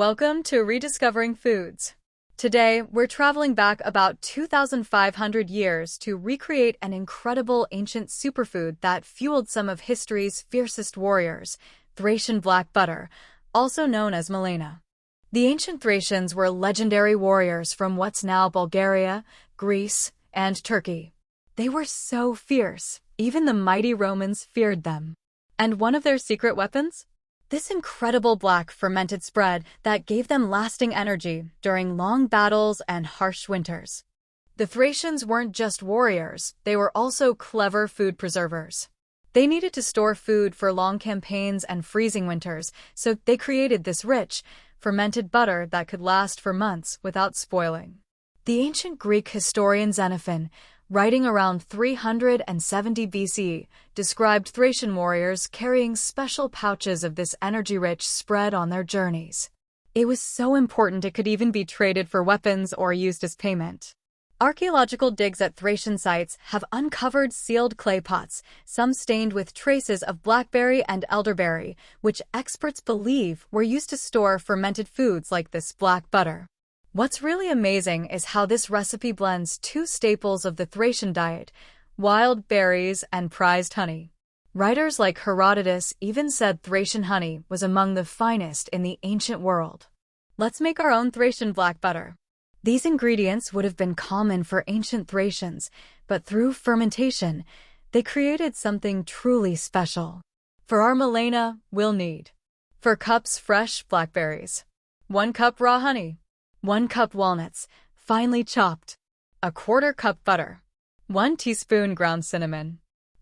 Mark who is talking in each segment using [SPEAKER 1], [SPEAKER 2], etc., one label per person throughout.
[SPEAKER 1] Welcome to Rediscovering Foods. Today, we're traveling back about 2,500 years to recreate an incredible ancient superfood that fueled some of history's fiercest warriors, Thracian black butter, also known as Melaina. The ancient Thracians were legendary warriors from what's now Bulgaria, Greece, and Turkey. They were so fierce, even the mighty Romans feared them. And one of their secret weapons? This incredible black fermented spread that gave them lasting energy during long battles and harsh winters. The Thracians weren't just warriors, they were also clever food preservers. They needed to store food for long campaigns and freezing winters, so they created this rich, fermented butter that could last for months without spoiling. The ancient Greek historian Xenophon, writing around 370 BC, described Thracian warriors carrying special pouches of this energy-rich spread on their journeys. It was so important it could even be traded for weapons or used as payment. Archaeological digs at Thracian sites have uncovered sealed clay pots, some stained with traces of blackberry and elderberry, which experts believe were used to store fermented foods like this black butter. What's really amazing is how this recipe blends two staples of the Thracian diet, wild berries and prized honey. Writers like Herodotus even said Thracian honey was among the finest in the ancient world. Let's make our own Thracian black butter. These ingredients would have been common for ancient Thracians, but through fermentation, they created something truly special. For our Melaina, we'll need 4 cups fresh blackberries, 1 cup raw honey, 1 cup walnuts, finely chopped, 1/4 cup butter, 1 teaspoon ground cinnamon,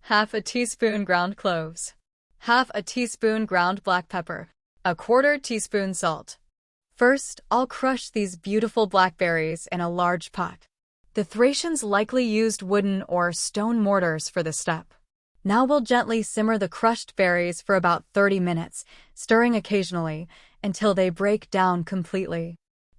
[SPEAKER 1] 1/2 teaspoon ground cloves, 1/2 teaspoon ground black pepper, 1/4 teaspoon salt. First, I'll crush these beautiful blackberries in a large pot. The Thracians likely used wooden or stone mortars for this step. Now we'll gently simmer the crushed berries for about 30 minutes, stirring occasionally until they break down completely.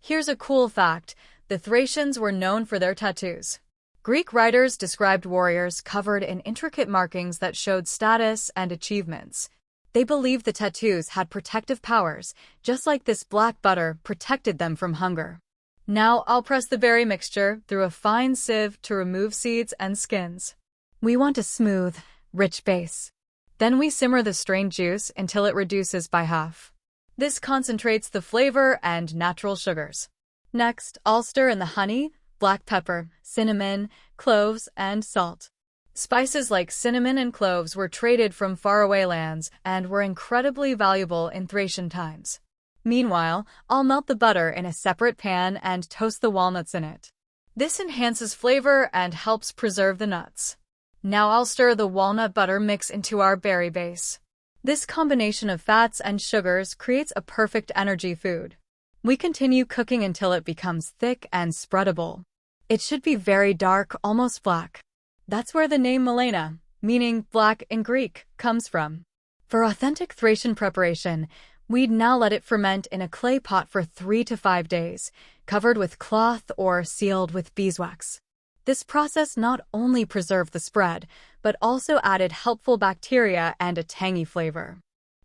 [SPEAKER 1] Here's a cool fact: the Thracians were known for their tattoos. Greek writers described warriors covered in intricate markings that showed status and achievements. They believed the tattoos had protective powers, just like this black butter protected them from hunger. Now I'll press the berry mixture through a fine sieve to remove seeds and skins. We want a smooth, rich base. Then we simmer the strained juice until it reduces by half. This concentrates the flavor and natural sugars. Next, I'll stir in the honey, black pepper, cinnamon, cloves, and salt. Spices like cinnamon and cloves were traded from faraway lands and were incredibly valuable in Thracian times. Meanwhile, I'll melt the butter in a separate pan and toast the walnuts in it. This enhances flavor and helps preserve the nuts. Now I'll stir the walnut butter mix into our berry base. This combination of fats and sugars creates a perfect energy food. We continue cooking until it becomes thick and spreadable. It should be very dark, almost black. That's where the name Melaina, meaning black in Greek, comes from. For authentic Thracian preparation, we'd now let it ferment in a clay pot for 3 to 5 days, covered with cloth or sealed with beeswax. This process not only preserved the spread, but also added helpful bacteria and a tangy flavor.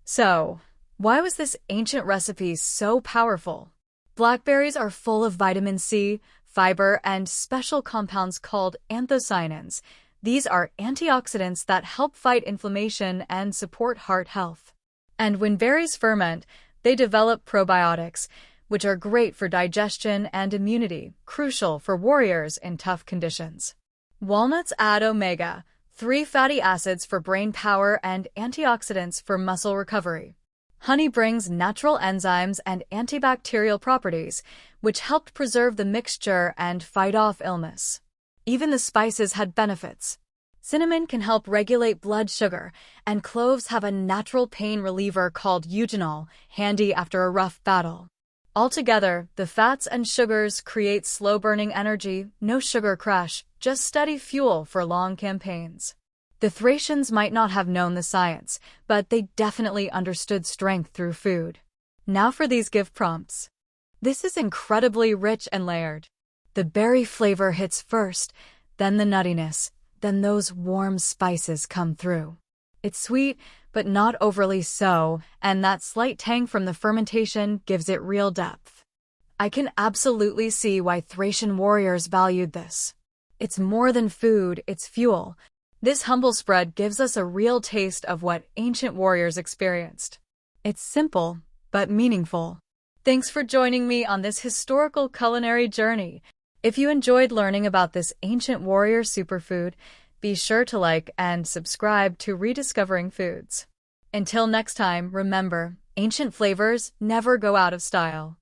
[SPEAKER 1] So, why was this ancient recipe so powerful? Blackberries are full of vitamin C, fiber, and special compounds called anthocyanins. These are antioxidants that help fight inflammation and support heart health. And when berries ferment, they develop probiotics, which are great for digestion and immunity, crucial for warriors in tough conditions. Walnuts add omega-3 fatty acids for brain power and antioxidants for muscle recovery. Honey brings natural enzymes and antibacterial properties, which helped preserve the mixture and fight off illness. Even the spices had benefits. Cinnamon can help regulate blood sugar, and cloves have a natural pain reliever called eugenol, handy after a rough battle. Altogether, the fats and sugars create slow-burning energy, no sugar crash, just steady fuel for long campaigns. The Thracians might not have known the science, but they definitely understood strength through food. Now for these gift prompts. This is incredibly rich and layered. The berry flavor hits first, then the nuttiness, then those warm spices come through. It's sweet, but not overly so, and that slight tang from the fermentation gives it real depth. I can absolutely see why Thracian warriors valued this. It's more than food, it's fuel. This humble spread gives us a real taste of what ancient warriors experienced. It's simple, but meaningful. Thanks for joining me on this historical culinary journey. If you enjoyed learning about this ancient warrior superfood, be sure to like and subscribe to Rediscovering Foods. Until next time, remember, ancient flavors never go out of style.